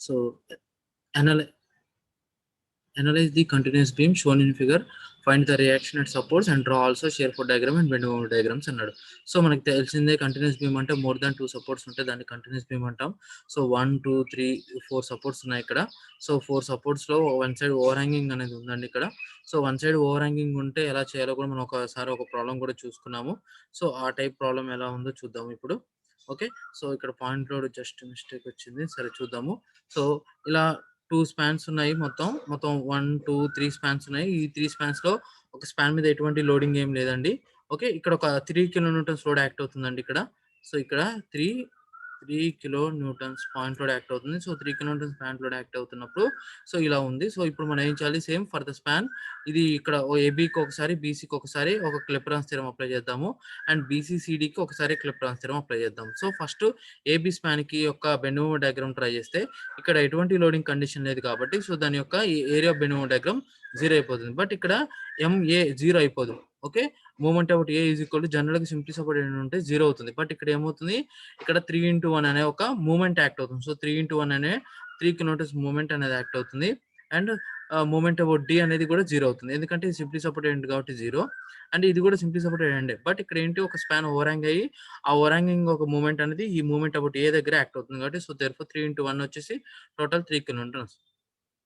So అనలై analyze the continuous beam shown in figure, find the reaction it supports and draw also shear foot diagram and bend moment diagrams అన్నాడు. So మనకి తెలిసిందే continuous beam అంటే more than 2 supports ఉంటాయి, దాన్ని continuous beam అంటాం. So 1 2 3 4 supports ఉన్నాయి ఇక్కడ. So 4 supports లో వన్ సైడ్ ఓవర్ హ్యాంగింగ్ అనేది ఉందండి ఇక్కడ. So one side over hanging ఉంటే ఎలా చేయాలో కూడా మనం ఒకసారి ఒక ప్రాబ్లం కూడా చూసుకున్నాము. సో ఆ టైప్ ప్రాబ్లం ఎలా ఉందో చూద్దాం ఇప్పుడు. ఓకే, సో ఇక్కడ పాయింట్ లోడ్ జస్ట్ మిస్టేక్ వచ్చింది, సరే చూద్దాము. సో ఇలా 2 స్పాన్స్ ఉన్నాయి, మొత్తం 1 2 3 స్పాన్స్ ఉన్నాయి. ఈ 3 స్పాన్స్ లో ఒక స్పాన్ మీద ఎటువంటి లోడింగ్ ఏం లేదండి. ఓకే, ఇక్కడ ఒక 3 కిలో న్యూటన్స్ లోడ్ యాక్ట్ అవుతుందండి ఇక్కడ. సో ఇక్కడ 3 kilo newtons point load act అవుతుంది. So 3 kilo newtons point load act అవుతున్నప్పుడు సో ఇలా ఉంది. సో ఇప్పుడు మనం ఏం చేయాలి, సేమ్ ఫర్ ద స్పాన్ ఇది ఇక్కడ ఏబీకి ఒకసారి, బీసీకి ఒకసారి ఒక క్లిప్రాన్స్ థియరం అప్లై చేద్దాము, అండ్ బీసీసీడీకి ఒకసారి క్లిప్రాన్స్ థియరం అప్లై చేద్దాం. సో ఫస్ట్ ఏబీ స్పాన్ కి యొక్క బెండ్ మూమెంట్ డయాగ్రామ్ ట్రై చేస్తే ఇక్కడ ఎటువంటి లోడింగ్ కండిషన్ లేదు కాబట్టి సో దాని యొక్క ఏరియా బెండ్ మూమెంట్ డయాగ్రామ్ 0 అయిపోతుంది. బట్ ఇక్కడ ఎంఏ 0 అయిపోదు. Okay, moment out A is equal to general గా సింప్లీ సపోర్ట్ ఉంటే 0 అవుతుంది. బట్ ఇక్కడ ఏమవుతుంది, ఇక్కడ 3x1 అనే ఒక మూమెంట్ యాక్ట్ అవుతుంది. సో 3x1 అనే 3 కిలోమీటర్స్ మూమెంట్ అనేది యాక్ట్ అవుతుంది. అండ్ మూమెంట్ అబౌట్ డి అనేది కూడా 0 అవుతుంది, ఎందుకంటే సింప్లీ సపోర్ట్ కాబట్టి 0. అండ్ ఇది కూడా సింప్లీ సపోర్ట్ ఎండ్. బట్ ఇక్కడ ఏంటి, ఒక స్పాన్ ఓవర్ హ్యాంగ్ అయ్యి ఆ ఓవర్ హ్యాంగింగ్ ఒక మూమెంట్ అనేది ఈ మూమెంట్ అబౌట్ ఏ దగ్గర యాక్ట్ అవుతుంది కాబట్టి సో దేర్ఫోర్ 3x1 వచ్చేసి టోటల్ 3 కిలోమీటర్స్.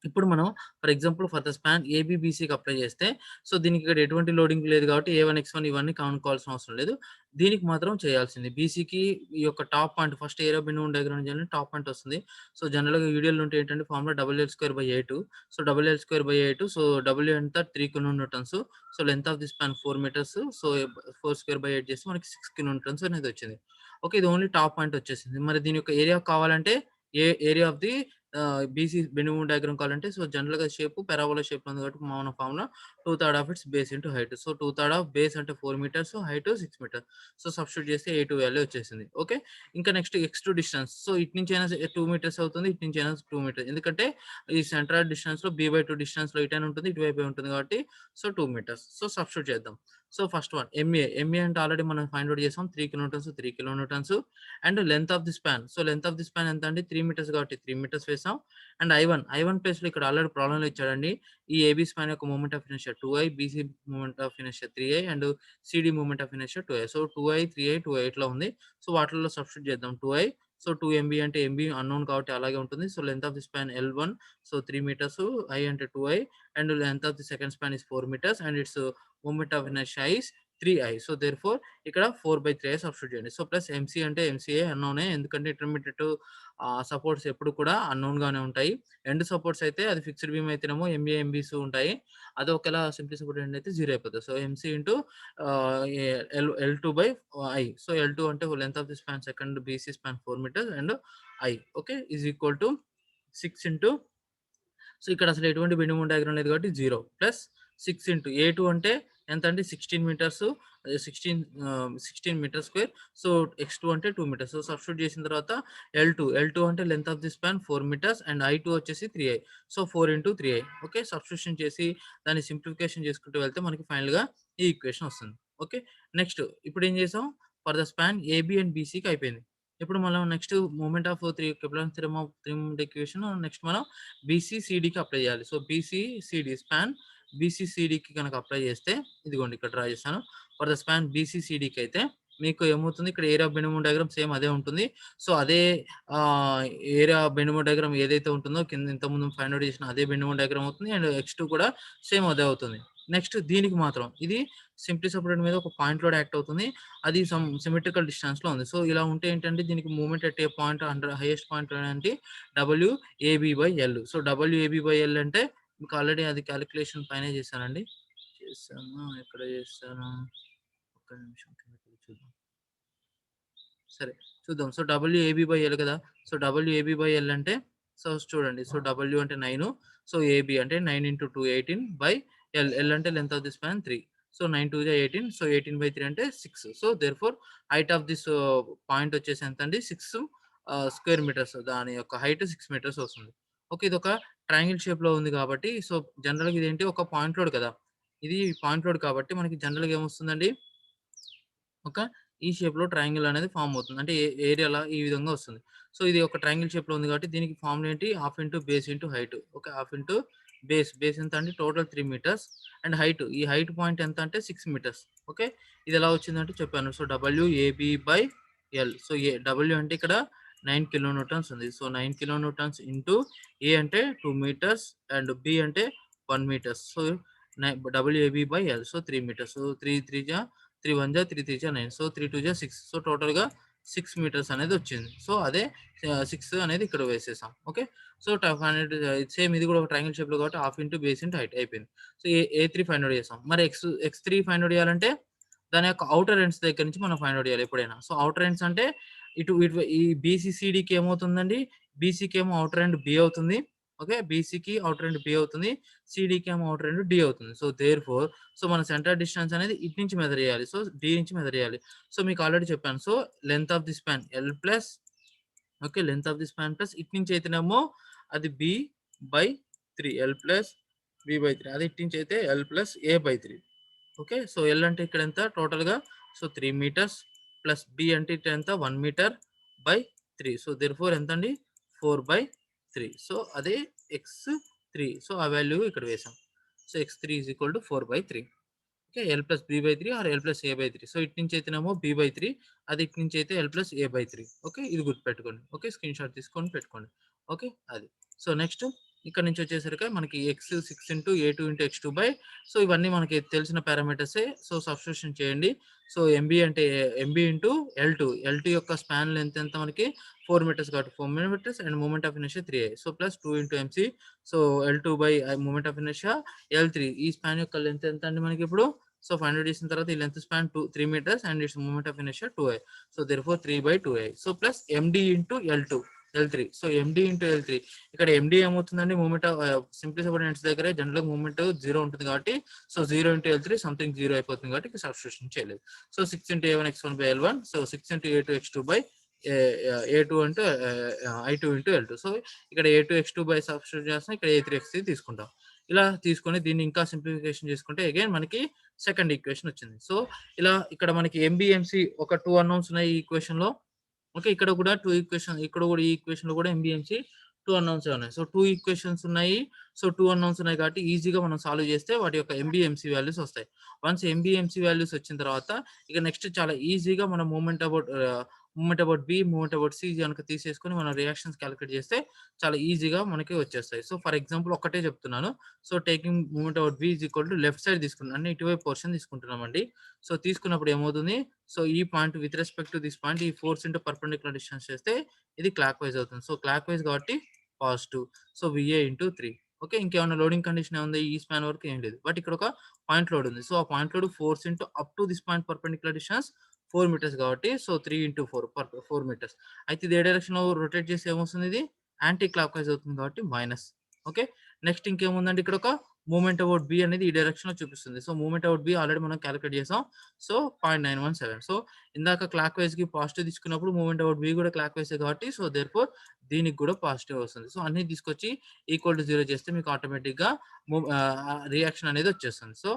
ఇప్పుడు మనం for example for the span ఏబిబిసికి అప్లై చేస్తే సో దీనికి ఇక్కడ ఎటువంటి లోడింగ్ లేదు కాబట్టి ఏ1 x1 ఇవన్నీ కనుక్కోవాల్సిన అవసరం లేదు. దీనికి మాత్రం చేయాల్సింది బీసీకి ఈ యొక్క top point first area bend moment diagram చేయాలి, టాప్ పాయింట్ వస్తుంది. సో జనరల్గా వీడియోలో ఉంటే ఏంటంటే formula WL2/A2. So WL2/A2 so W ఎంత 3 kilo newtons. So length of the span 4 metres. So 4² చేస్తే మనకి 6 కిలో న్యూటన్స్ అనేది వచ్చింది. ఓకే, ఇది ఓన్లీ టాప్ పాయింట్ వచ్చేసింది. మరి దీని యొక్క ఏరియా కావాలంటే area of the BC bend moment diagram కావాలంటే సో జనరల్గా షేప్ పారాబోలా షేప్ ఉంది కాబట్టి మన formula 2/3 of its base into height. So 2/3 of base అంటే 4 metres, height 6 metres. So substitute చేస్తే A2 వాల్యూ వచ్చేసింది. ఓకే, ఇంకా నెక్స్ట్ x2 డిస్టెన్స్. సో ఇటు నుంచి అయినా 2 మీటర్స్ అవుతుంది, ఇటు నుంచి అయినా 2 మీటర్స్, ఎందుకంటే ఈ సెంట్రల్ డిస్టెన్స్ లో b/2 డిస్టెన్స్ లో ఇటైనా ఉంటుంది, ఇటువైపు ఉంటుంది కాబట్టి సో 2 మీటర్స్. సో సబ్స్టిట్యూట్ చేద్దాం. సో ఫస్ట్ వన్ ఎంఏ అంటే ఆల్రెడీ మనం ఫైండ్ అవుట్ చేసాం, 3 kilo Newton's 3 kilo Newton's. And length of the span. So length of the span ఎంత అండి, 3 మీటర్స్ కాబట్టి 3 మీటర్స్ వేసాం. అండ్ I1 ప్లేస్ లో ఇక్కడ ఆల్రెడీ ప్రాబ్లంలో ఇచ్చాడండి. ఈ ఏబీ స్పాన్ యొక్క moment of inertia 2i, BC moment of inertia 3i and CD moment of inertia 2i. So 2i 3i 2i ఇట్లా ఉంది. సో వాటిల్లో సబ్స్టిట్యూట్ చేద్దాం. 2i సో 2 MB అంటే MB అన్నోన్ కాబట్టి అలాగే ఉంటుంది. So length of the span L1 so 3 metres, i అంటే 2i and length of the second span is 4 metres and its moment of inertia is 3i. So therefore ఇక్కడ 4/3i substitute చేయండి. So plus MC అంటే MCA అన్నోనే, ఎందుకంటే intermediate supports ఎప్పుడు కూడా unknown గానే ఉంటాయి. ఎండ్ సపోర్ట్స్ అయితే అది ఫిక్స్డ్ బీమ్ అయితేనేమో ఎంఏ ఎంబీస్ ఉంటాయి, అది ఒకవేళ సింప్లీ సపోర్ట్ ఎండ్ అయితే 0 అయిపోతుంది. So MC into L2/I. So L2 అంటే length of the span second BC span 4 metres and I. Okay, is equal to 6 into so ఇక్కడ అసలు ఎటువంటి బెండ్ మూమెంట్ డయాగ్రామ్ లేదు కాబట్టి 0 ప్లస్ 6 ఇంటూ A2 అంటే ఎంత అంటే 16 metres, 16 metre square. So x2 అంటే 2 మీటర్స్. సో సబ్స్టిట్యూట్ చేసిన తర్వాత L2 అంటే length of the span 4 metres and I2 వచ్చేసి 3i. So 4 into 3i. Okay, substitution చేసి దాన్ని సింప్లిఫికేషన్ చేసుకుంటూ వెళ్తే మనకి ఫైనల్ గా ఈ ఈక్వేషన్ వస్తుంది. ఓకే, నెక్స్ట్ ఇప్పుడు ఏం చేసాం, for the span AB and బీసీకి అయిపోయింది. ఇప్పుడు మనం next moment of 3 Kepler theorem of 3 equation next మనం బీసీసీడీకి అప్లై చేయాలి. సో బీసీసీడీ స్పాన్ బీసీసీడీకి కనుక అప్లై చేస్తే ఇదిగోండి ఇక్కడ డ్రా చేశాను. ఫర్ ద స్పాన్ బీసీసీడీకి అయితే మీకు ఏమవుతుంది, ఇక్కడ area bend moment diagram same అదే ఉంటుంది. సో అదే ఏరియా బెండ్ మూమెంట్ డయాగ్రామ్ ఏదైతే ఉంటుందో కింద ఇంతకుముందు ఫైండ్ అవుట్ చేసిన అదే బెండ్ మూమెంట్ డయాగ్రామ్ అవుతుంది అండ్ x2 కూడా సేమ్ అదే అవుతుంది. నెక్స్ట్ దీనికి మాత్రం ఇది సింప్లీ సపోర్ట్ మీద ఒక పాయింట్ లోడ్ యాక్ట్ అవుతుంది, అది సమ్ సిమెట్రికల్ డిస్టెన్స్ లో ఉంది. సో ఇలా ఉంటే ఏంటంటే దీనికి moment at A point under highest point అంటే WAB/L. సో WAB/L అంటే మీకు ఆల్రెడీ అది క్యాలిక్యులేషన్ పైన చేశానండి, ఎక్కడ చేశాను, ఒక్క నిమిషం చూద్దాం. సరే చూద్దాం. సో WAB/L కదా. సో WAB/L అంటే సో చూడండి, సో W అంటే 9, సో AB అంటే 9 × 2 18/L. L అంటే length of the span 3. So 9 2 18. So 18/3 అంటే 6. So therefore height of this point వచ్చేసి ఎంత అండి, 6 స్క్వేర్ మీటర్స్. దాని యొక్క హైట్ 6 మీటర్స్ వస్తుంది. ఓకే, ఇది ఒక ట్రయాంగిల్ షేప్ లో ఉంది కాబట్టి సో జనరల్గా ఇదేంటి ఒక పాయింట్ లోడ్ కదా, ఇది పాయింట్ లోడ్ కాబట్టి మనకి జనరల్గా ఏమొస్తుందండి, ఒక ఈ షేప్‌లో ట్రయాంగిల్ అనేది ఫార్మ్ అవుతుంది. అంటే ఏరియాలా ఈ విధంగా వస్తుంది. సో, ఇది ఒక ట్రయాంగిల్ షేప్‌లో ఉంది కాబట్టి దీనికి ఫార్ములా ఏంటి? Half into base into height. Okay. Half into base. Base ఎంత అండి? Total 3 metres and height. ఈ హైట్ పాయింట్ ఎంత అంటే 6 మీటర్స్. ఓకే. ఇది ఎలా వచ్చిందంటే చెప్పాను. So, WAB/L. సో, W అంటే ఇక్కడ 9 కిలో న్యూటన్స్ ఉంది. So, 9 kilo newtons into A అంటే 2 మీటర్స్ అండ్ B అంటే 1 metres. So, WAB/L. So, 3 metres. So, 3 3 జా 3 1 జా 3 3 జా 9. సో, 3 2 జా 6. సో, టోటల్‌గా 6 మీటర్స్ అనేది వచ్చింది. సో, అదే 6 అనేది ఇక్కడ వేసేసాం. ఓకే. సో, 500 సేమ్ ఇది కూడా ఒక ట్రయాంగిల్ షేప్‌లో కాబట్టి half into base into height అయిపోయింది. సో, A3 ఫైండ్ ఔట్ చేసాం. మరి X3 ఫైండ్ ఔట్ చేయాలంటే దాని యొక్క ఔటర్ ఎండ్స్ దగ్గర నుంచి మనం ఫైండ్ ఔట్ చేయాలి ఎప్పుడైనా. సో, ఔటర్ ఎండ్స్ అంటే ఇటు ఈ BCCDకి ఏమవుతుందండి? బీసీకి ఏమో ఔటర్ ఎండ్ B అవుతుంది. ఓకే. బీసీకి ఔటర్ ఎండ్ B అవుతుంది. సీడీకి ఏమో ఔటర్ ఎండ్ D అవుతుంది. సో, దేర్‌ఫోర్ సో, మన సెంటర్ డిస్టెన్స్ అనేది ఇటు నుంచి మెజర్ చేయాలి. సో, D నుంచి మెజర్ చేయాలి. సో, మీకు ఆల్రెడీ చెప్పాను. So, length of the span L plus okay. Length of the span plus ఇటు నుంచి అయితేనేమో అది B/3 L ప్లస్ B/3 అదే ఇటు నుంచి అయితే L plus A/3 okay. So, L అంటే ఇక్కడ ఎంత టోటల్‌గా సో, 3 మీటర్స్ ప్లస్ B అంటే ఇటు ఎంత 1 మీటర్ బై 3. సో, దేర్‌ఫోర్ ఎంతండి 4/3. సో, అదే X3. సో, ఆ వాల్యూ ఇక్కడ వేసాం. So, X3 4/3. Okay. L plus B/3 or L plus A/3. So, ఇటు నుంచి అయితేనేమో B/3 అది ఇటు నుంచి అయితే L ప్లస్ A/3. ఓకే. ఇది గుర్తుపెట్టుకోండి. ఓకే. స్క్రీన్‌షాట్ తీసుకొని పెట్టుకోండి. ఓకే. అది. సో, నెక్స్ట్ ఇక్కడ నుంచి వచ్చేసరికి మనకి X6 into A2 into X2 by so, ఇవన్నీ మనకి తెలిసిన పారామీటర్సే. సో, సబ్స్టిట్యూషన్ చేయండి. సో, ఎంబీ అంటే ఎంబీ ఇంటూ L2 యొక్క స్పాన్ లెంత్ ఎంత మనకి 4 మీటర్స్ కాబట్టి 4 metres and moment of inertia 3i. So, plus 2 into MC so, L2 by moment of inertia L3 ఈ స్పాన్ యొక్క లెంత్ ఎంత అండి మనకిప్పుడు? సో, ఫైండ్ ఔట్ చేసిన తర్వాత ఈ length span 3 metres and its moment of inertia 2i. So, therefore 3/2i. So, plus MD into L3. So, MD into L3 ఇక్కడ MD ఏమవుతుందండి moment of simply supported ends దగ్గర జనరల్‌గా మూమెంట్ 0 ఉంటుంది కాబట్టి so, 0 into L3 something 0 అయిపోతుంది కాబట్టి ఇక్కడ substitution చేయలేదు. So, 6 into A1 X1 by L1 so, 6 into A2 X2 by A2 అంటే I2 ఇంటూ L2. సో, ఇక్కడ A2 X2 బై సబ్స్టిట్యూట్ చేస్తాం. ఇక్కడ A3 X3 తీసుకుంటాం. ఇలా తీసుకొని దీన్ని ఇంకా సింప్లిఫికేషన్ చేసుకుంటే అగైన్ మనకి సెకండ్ ఈక్వేషన్ వచ్చింది. సో, ఇలా ఇక్కడ మనకి ఎంబీ, ఎంసీ ఒక 2 అన్నౌన్స్ ఉన్నాయి ఈ ఈక్వేషన్‌లో. ఓకే. ఇక్కడ కూడా 2 ఈక్వేషన్ ఇక్కడ కూడా ఈ ఈక్వేషన్‌లో కూడా ఎంబీ, ఎంసీ 2 అన్నౌన్సే ఉన్నాయి. సో, 2 ఈక్వేషన్స్ ఉన్నాయి. సో, 2 అన్నౌన్స్ ఉన్నాయి కాబట్టి ఈజీగా మనం సాల్వ్ చేస్తే వాటి యొక్క ఎంబీ, ఎంసీ వాల్యూస్ వస్తాయి. వన్స్ ఎంబీ, ఎంసీ వాల్యూస్ వచ్చిన తర్వాత ఇక నెక్స్ట్ చాలా ఈజీగా మనం movement about B, movement about C గనుక తీసేసుకొని మనం రియాక్షన్స్ కాలిక్యులేట్ చేస్తే చాలా ఈజీగా మనకి వచ్చేస్తాయి. సో, ఫర్ ఎగ్జాంపుల్ ఒక్కటే చెప్తున్నాను. So, taking movement about B is equal to left side తీసుకున్నాం. అంటే ఇటువైపు పోర్షన్ తీసుకుంటున్నామండి. సో, తీసుకున్నప్పుడు ఏమవుతుంది? సో, ఈ point with respect to this point ఈ ఫోర్స్ ఇంటూ పర్పెండిక్యులర్ డిస్టెన్స్ చేస్తే ఇది క్లాక్ వైస్ అవుతుంది. సో, క్లాక్ వైస్ కాబట్టి positive. So, VA into 3 okay. ఇంకేమన్నా లోడింగ్ కండిషన్ ఏముంది? ఈ స్పాన్ వరకు ఏం లేదు. బట్ ఇక్కడ ఒక పాయింట్ లోడ్ ఉంది. సో, ఆ point load force into up to this point perpendicular distance 4 metres కాబట్టి సో, 3 ఇంటూ 4 మీటర్స్. అయితే ఇది ఏ డైరెక్షన్‌లో రొటేట్ చేస్తే ఏమొస్తుంది ఇది? యాంటీ క్లాక్ వైస్ అవుతుంది కాబట్టి మైనస్. ఓకే. నెక్స్ట్ ఇంకేముందండి ఇక్కడ ఒక మూవ్‌మెంట్ అబౌట్ బి అనేది ఈ డైరెక్షన్‌లో చూపిస్తుంది. So, movement about B already మనం కాలిక్యులేట్ చేసాం. సో, 0.917 సో, ఇందాక క్లాక్ వైస్‌కి పాజిటివ్ తీసుకున్నప్పుడు మూవ్‌మెంట్ అబౌట్ బి కూడా క్లాక్ వైసే కాబట్టి సో, దేర్‌ఫోర్ దీనికి కూడా పాజిటివ్ వస్తుంది. సో, అన్నీ తీసుకొచ్చి ఈక్వల్ టు 0 చేస్తే మీకు ఆటోమేటిక్‌గా రియాక్షన్ అనేది వచ్చేస్తుంది. సో,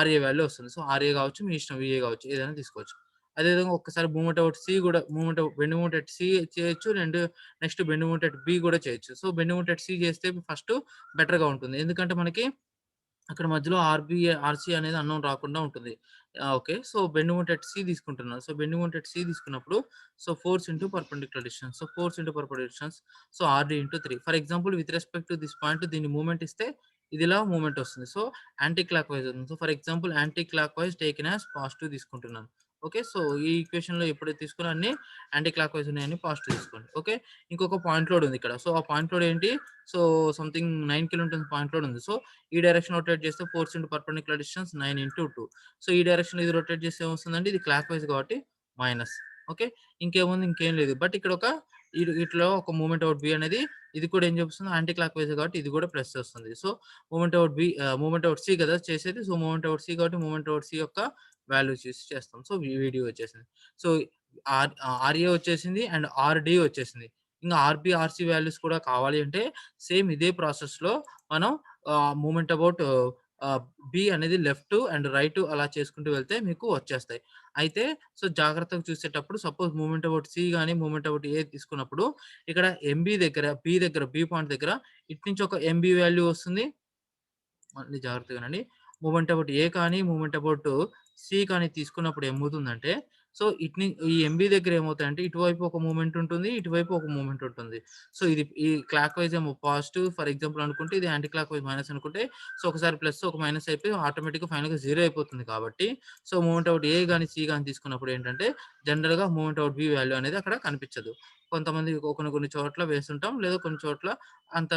RA వాల్యూ వస్తుంది. సో, RA కావచ్చు, మీ ఇష్టం VA కావచ్చు ఏదైనా తీసుకోవచ్చు. అదే విధంగా ఒక్కసారి మూవ్‌మెంట్ అబౌట్ సి కూడా బెండ్ మూవ్‌మెంట్ ఎట్ సి చేయొచ్చు. Next bend movement at B కూడా చేయొచ్చు. So, bend movement at C చేస్తే ఫస్ట్ బెటర్‌గా ఉంటుంది. ఎందుకంటే మనకి అక్కడ మధ్యలో ఆర్సీ అనేది అన్నోన్ రాకుండా ఉంటుంది. Okay. So, bend movement at C తీసుకుంటున్నాను. So, bend movement at C తీసుకున్నప్పుడు so, force into perpendicular distance. So, force into perpendicular distance. So, RD into 3 for example with respect to this point దీన్ని movement ఇస్తే ఇదిలా movement వస్తుంది. So, anti clock vice అవుతుంది. So, for example anticlockwise taken as positive తీసుకుంటున్నాను. Okay. So, ఈ ఈక్వేషన్‌లో ఎప్పుడైతే తీసుకున్నా అన్ని యాంటీ క్లాక్ వైస్ ఉన్నాయన్ని పాజిటివ్ తీసుకోండి. ఓకే. ఇంకొక పాయింట్ లోడ్ ఉంది ఇక్కడ. సో, ఆ పాయింట్ లోడ్ ఏంటి? So, something 9 kilo newtons point load ఉంది. సో, ఈ డైరెక్షన్ రొటేట్ చేస్తే force into perpendicular distance 9 into 2 so, ఈ డైరెక్షన్‌లో ఇది రొటేట్ చేస్తే ఏమొస్తుందండి? ఇది క్లాక్ వైస్ కాబట్టి మైనస్. ఓకే. ఇంకేముంది? ఇంకేం లేదు. బట్ ఇక్కడ ఒక ఇట్లో ఒక మూవ్‌మెంట్ అబౌట్ బి అనేది ఇది కూడా ఏం చూపిస్తుంది? యాంటీ క్లాక్ వైస్ కాబట్టి ఇది కూడా ప్లస్ వస్తుంది. సో, మూవ్‌మెంట్ అబౌట్ సి కదా చేసేది. సో, మూవ్‌మెంట్ అబౌట్ సి కాబట్టి మూవ్‌మెంట్ అబౌట్ సి యొక్క వాల్యూ చూసి చేస్తాం. సో, వీడియో వచ్చేసింది. సో, ఆర్ఏ వచ్చేసింది అండ్ ఆర్‌డి వచ్చేసింది. ఇంగా ఆర్‌బి, ఆర్‌సి వాల్యూస్ కూడా కావాలి అంటే సేమ్ ఇదే ప్రాసెస్‌లో మనం మూవ్‌మెంట్ అబౌట్ బి అనేది లెఫ్ట్ అండ్ రైట్ అలా చేసుకుంటూ వెళ్తే మీకు వచ్చేస్తాయి. అయితే సో, జాగ్రత్తగా చూసేటప్పుడు సపోజ్ మూవ్‌మెంట్ అబౌట్ సి గాని, మూవ్‌మెంట్ అబౌట్ ఏ తీసుకున్నప్పుడు ఇక్కడ బి పాయింట్ దగ్గర ఇటు నుంచి ఒక ఎంబీ వాల్యూ వస్తుంది. మళ్ళీ జాగ్రత్తగా వినండి. మూవ్‌మెంట్ అబౌట్ ఏ కానీ, మూవ్‌మెంట్ అబౌట్ సి కానీ తీసుకున్నప్పుడు ఏమవుతుందంటే, సో, ఈ ఎంబీ దగ్గర ఏమవుతాయంటే, ఇటువైపు ఒక మూవ్‌మెంట్ ఉంటుంది. ఇటువైపు ఒక మూవ్‌మెంట్ ఉంటుంది. సో, ఇది ఈ క్లాక్ వైస్ ఏమో పాజిటివ్ ఫర్ ఎగ్జాంపుల్ అనుకుంటే, ఇది యాంటీ క్లాక్ వైస్ మైనస్ అనుకుంటే, సో, ఒకసారి ప్లస్, ఒక మైనస్ అయిపోయి ఆటోమేటిక్‌గా ఫైనల్‌గా 0 అయిపోతుంది కాబట్టి, సో, మూవ్‌మెంట్ అబౌట్ ఏ గాని, సి గాని తీసుకున్నప్పుడు ఏంటంటే, జనరల్‌గా మూవ్‌మెంట్ అబౌట్ బి వాల్యూ అనేది అక్కడ కనిపించదు. కొంతమంది కొన్ని కొన్ని చోట్ల వేసుంటాం. లేదా కొన్ని చోట్ల అంత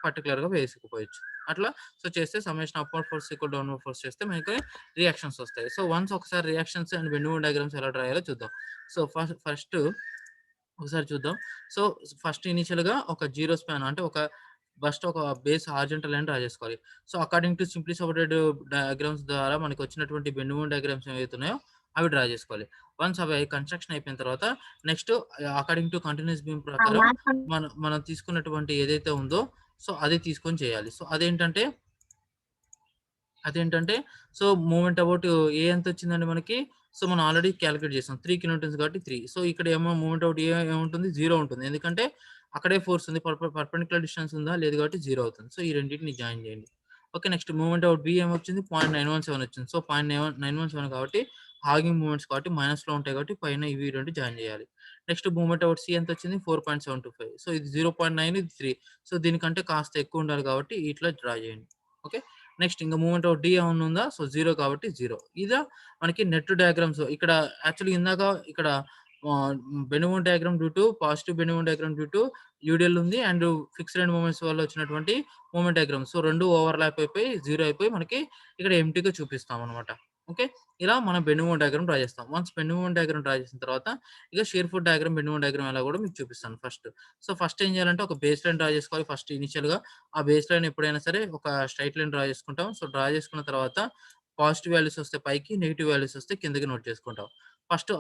పర్టిక్యులర్‌గా వేసుకోకపోయొచ్చు. అట్లా సో, చేస్తే summation upward force equal downward force చేస్తే మనకి రియాక్షన్స్ వస్తాయి. సో, వన్స్ ఒకసారి reactions and bend move diagrams ఎలా డ్రా చేయాలో చూద్దాం. సో, ఫస్ట్ ఒకసారి చూద్దాం. సో, ఫస్ట్ ఇనీషియల్‌గా ఒక జీరో స్పాన్ అంటే ఒక బేస్ హారిజాంటల్ లైన్ డ్రా చేసుకోవాలి. So, according to simply supported diagrams ద్వారా మనకొచ్చినటువంటి బెండ్ మూవ్ డయాగ్రామ్స్ ఏవైతే ఉన్నాయో అవి డ్రా చేసుకోవాలి. వన్స్ అవి కన్‌స్ట్రక్షన్ అయిపోయిన తర్వాత next according to continuous beam ప్రకారం మనం మనం తీసుకున్నటువంటి ఏదైతే ఉందో సో, అది తీసుకొని చేయాలి. సో, అదేంటంటే సో, మూవ్‌మెంట్ అబౌట్ ఏ ఎంతొచ్చిందండి మనకి? సో, మనం ఆల్రెడీ కాలిక్యులేట్ చేసాం. 3 కిలోన్యూటన్స్ కాబట్టి 3. సో, ఇక్కడ మూవ్‌మెంట్ అబౌట్ ఏ ఏముంటుంది? 0 ఉంటుంది. ఎందుకంటే అక్కడే ఫోర్స్ ఉంది. పర్పెండిక్యులర్ డిస్టెన్స్ ఉందా? లేదు కాబట్టి 0 అవుతుంది. సో, ఈ రెండిటిని జాయిన్ చేయండి. Okay. Next movement about B ఏమొచ్చింది? 0.917 వచ్చింది. సో, 0.917 కాబట్టి హాగింగ్ మూవ్‌మెంట్స్ కాబట్టి మైనస్‌లో ఉంటాయి కాబట్టి పైన ఇవి 2 జాయిన్ చేయాలి. నెక్స్ట్ మూవ్‌మెంట్ అబౌట్ సి ఎంతొచ్చింది? 4.725. సో, ఇది 0.9 ఇది 3. సో, దీనికంటే కాస్త ఎక్కువ ఉండాలి కాబట్టి ఇట్లా డ్రా చేయండి. ఓకే. నెక్స్ట్ ఇంక మూవ్‌మెంట్ ఆఫ్ డి ఏమన్నా ఉందా? సో, 0 కాబట్టి 0. ఇదా మనకి నెట్ డయాగ్రామ్స్. ఇక్కడ యాక్చువల్లీ ఇందాక ఇక్కడ ఆహ్, bend move diagram due to positive bend move diagram due to UDL ఉంది. అండ్ ఫిక్స్డ్ ఎండ్ మూవ్‌మెంట్స్ వల్ల వచ్చినటువంటి మూవ్‌మెంట్ డయాగ్రామ్. సో, 2 ఓవర్‌లాప్ అయిపోయి 0 అయిపోయి మనకి ఇక్కడ ఎంప్టీగా చూపిస్తామనమాట. ఓకే. ఇలా మనం బెండ్ మూవ్ డయాగ్రామ్ డ్రా చేస్తాం. Once bend move diagram draw చేసిన తర్వాత ఇక shear force diagram, bend move diagram ఎలా కూడా మీకు చూపిస్తాను ఫస్ట్. సో, ఫస్ట్ ఏం చేయాలంటే ఒక బేస్ లైన్ డ్రా చేసుకోవాలి ఫస్ట్ ఇనీషియల్‌గా. ఆ బేస్ లైన్ ఎప్పుడైనా సరే ఒక స్ట్రెయిట్ లైన్ డ్రా చేసుకుంటాం. సో, డ్రా చేసుకున్న తర్వాత పాజిటివ్ వాల్యూస్ వస్తే పైకి, నెగెటివ్ వాల్యూస్ వస్తే కిందకి నోట్ చేసుకుంటాం. ఫస్ట్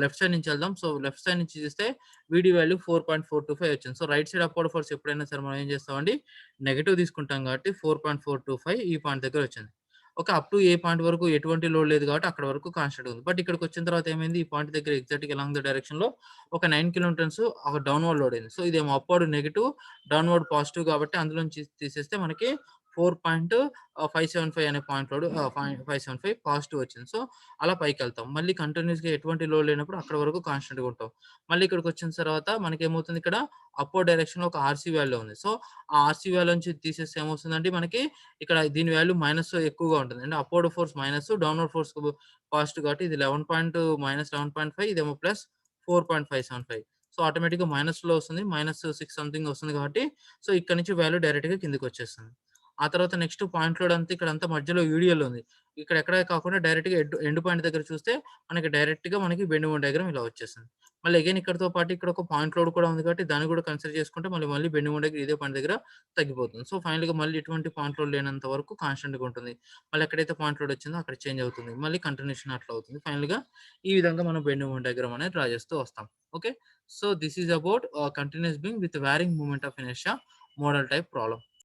లెఫ్ట్ సైడ్ నుంచి వెళ్దాం. సో, లెఫ్ట్ సైడ్ నుంచి చూస్తే వీడీ వాల్యూ 4.425 వచ్చింది. So, right side upward force ఎప్పుడైనా సరే మనం ఏం చేస్తామండి నెగెటివ్ తీసుకుంటాం కాబట్టి 4.425 ఈ పాయింట్ దగ్గర వచ్చింది. Okay. Up to A point వరకు ఎటువంటి లోడ్ లేదు కాబట్టి అక్కడి వరకు కాన్స్టాంట్ ఉంది. బట్ ఇక్కడికొచ్చిన తర్వాత ఏమైంది ఈ పాయింట్ దగ్గర ఎగ్జాక్ట్‌గా అలాంగ్ ద డైరెక్షన్‌లో ఒక 9 కిలోన్యూటన్స్ ఒక డౌన్‌వర్డ్ లోడ్ అయింది. సో, ఇదేమో అప్‌వర్డ్ నెగెటివ్, డౌన్‌వర్డ్ పాజిటివ్ కాబట్టి అందులోంచి తీసేస్తే మనకి 575 అనే పాయింట్ లోడ్ 575 పాజిటివ్ వచ్చింది. సో, అలా పైకెళ్తాం. మళ్ళీ కంటిన్యూయస్‌గా ఎటువంటి లోడ్ లేనప్పుడు అక్కడి వరకు కాన్స్టాంట్‌గా ఉంటాం. మళ్ళీ ఇక్కడికొచ్చిన తర్వాత మనకేమవుతుంది ఇక్కడ అప్‌వర్డ్ డైరెక్షన్‌లో ఒక ఆర్‌సీ వాల్యూ ఉంది. సో, ఆ ఆర్‌సీ వాల్యూ నుంచి తీసేస్తే ఏమొస్తుందంటే మనకి ఇక్కడ దీని వాల్యూ మైనస్ ఎక్కువగా ఉంటుంది. అంటే upward force minus, downward force positive కాబట్టి ఇది -11.5 ఇదేమో ప్లస్ 4.575. సో, ఆటోమేటిక్‌గా మైనస్‌లో వస్తుంది. -6 సంథింగ్ వస్తుంది కాబట్టి సో, ఇక్కడి నుంచి వాల్యూ డైరెక్ట్‌గా కిందకొచ్చేస్తుంది. ఆ తర్వాత నెక్స్ట్ పాయింట్ లోడ్ అంతా ఇక్కడంతా మధ్యలో యూడీఎల్ ఉంది. ఇక్కడ ఎక్కడ కాకుండా డైరెక్ట్‌గా ఎండ్ పాయింట్ దగ్గర చూస్తే మనకి డైరెక్ట్‌గా మనకి బెండ్ మూవ్ డయాగ్రామ్ ఇలా వచ్చేసింది. మళ్ళీ అగైన్ ఇక్కడితో పాటు ఇక్కడ ఒక పాయింట్ లోడ్ కూడా ఉంది కాబట్టి దాన్ని కూడా కన్సిడర్ చేసుకుంటే మళ్ళీ బెండ్ మూవ్ డయాగ్రామ్ ఇదే పాయింట్ దగ్గర తగ్గిపోతుంది. సో, ఫైనల్‌గా మళ్ళీ ఎటువంటి పాయింట్ లోడ్ లేనంత వరకు కాన్స్టాంట్‌గా ఉంటుంది. మళ్ళీ ఎక్కడైతే పాయింట్ లోడ్ వచ్చిందో అక్కడ చేంజ్ అవుతుంది. మళ్ళీ కంటిన్యూషన్ అట్లా అవుతుంది. ఫైనల్‌గా ఈ విధంగా మనం బెండ్ మూవ్ డయాగ్రామ్ అనేది డ్రా చేస్తూ వస్తాం. Okay. So, this is about continuous beam with wearing movement of inertia model type problem.